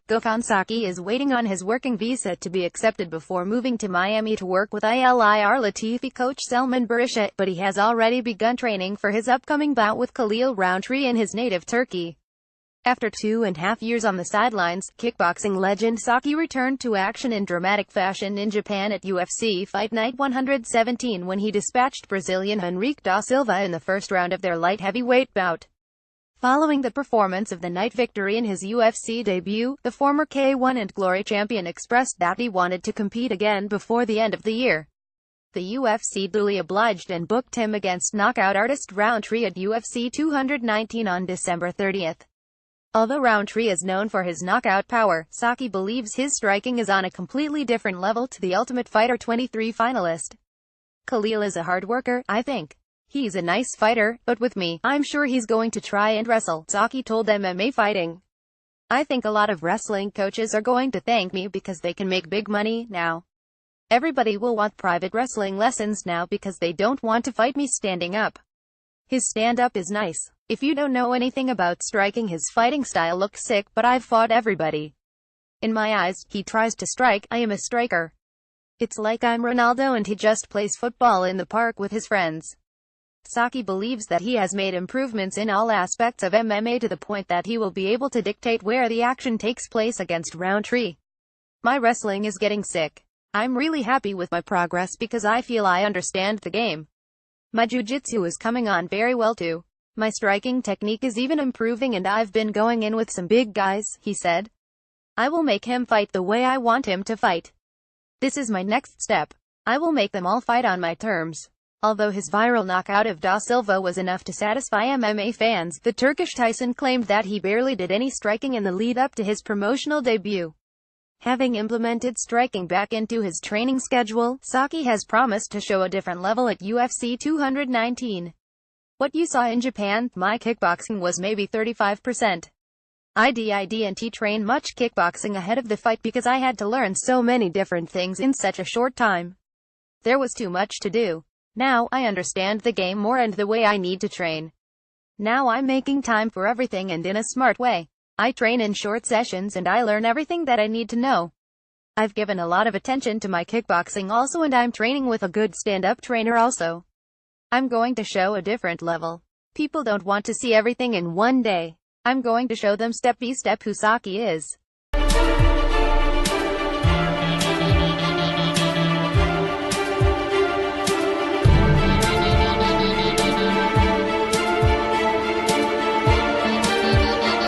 Gokhan Saki is waiting on his working visa to be accepted before moving to Miami to work with Ilir Latifi coach Salman Berisha, but he has already begun training for his upcoming bout with Khalil rountree in his native Turkey. After 2.5 years on the sidelines, kickboxing legend Saki returned to action in dramatic fashion in Japan at UFC Fight Night 117 when he dispatched Brazilian Henrique da Silva in the first round of their light heavyweight bout. Following the performance of the night victory in his UFC debut, the former K1 and Glory champion expressed that he wanted to compete again before the end of the year. The UFC duly obliged and booked him against knockout artist Rountree at UFC 219 on December 30th. Although Rountree is known for his knockout power, Saki believes his striking is on a completely different level to the Ultimate Fighter 23 finalist. Khalil is a hard worker, I think. He's a nice fighter, but with me, I'm sure he's going to try and wrestle, Saki told MMA Fighting. I think a lot of wrestling coaches are going to thank me because they can make big money now. Everybody will want private wrestling lessons now because they don't want to fight me standing up. His stand-up is nice. If you don't know anything about striking, his fighting style looks sick, but I've fought everybody. In my eyes, he tries to strike, I am a striker. It's like I'm Ronaldo and he just plays football in the park with his friends. Saki believes that he has made improvements in all aspects of MMA to the point that he will be able to dictate where the action takes place against Rountree. My wrestling is getting sick. I'm really happy with my progress because I feel I understand the game. My jiu-jitsu is coming on very well too. My striking technique is even improving and I've been going in with some big guys, he said. I will make him fight the way I want him to fight. This is my next step. I will make them all fight on my terms. Although his viral knockout of Da Silva was enough to satisfy MMA fans, the Turkish Tyson claimed that he barely did any striking in the lead-up to his promotional debut. Having implemented striking back into his training schedule, Saki has promised to show a different level at UFC 219. What you saw in Japan, my kickboxing was maybe 35%. I didn't train much kickboxing ahead of the fight because I had to learn so many different things in such a short time. There was too much to do. Now, I understand the game more and the way I need to train. Now I'm making time for everything and in a smart way. I train in short sessions and I learn everything that I need to know. I've given a lot of attention to my kickboxing also and I'm training with a good stand-up trainer also. I'm going to show a different level. People don't want to see everything in one day. I'm going to show them step by step who Saki is.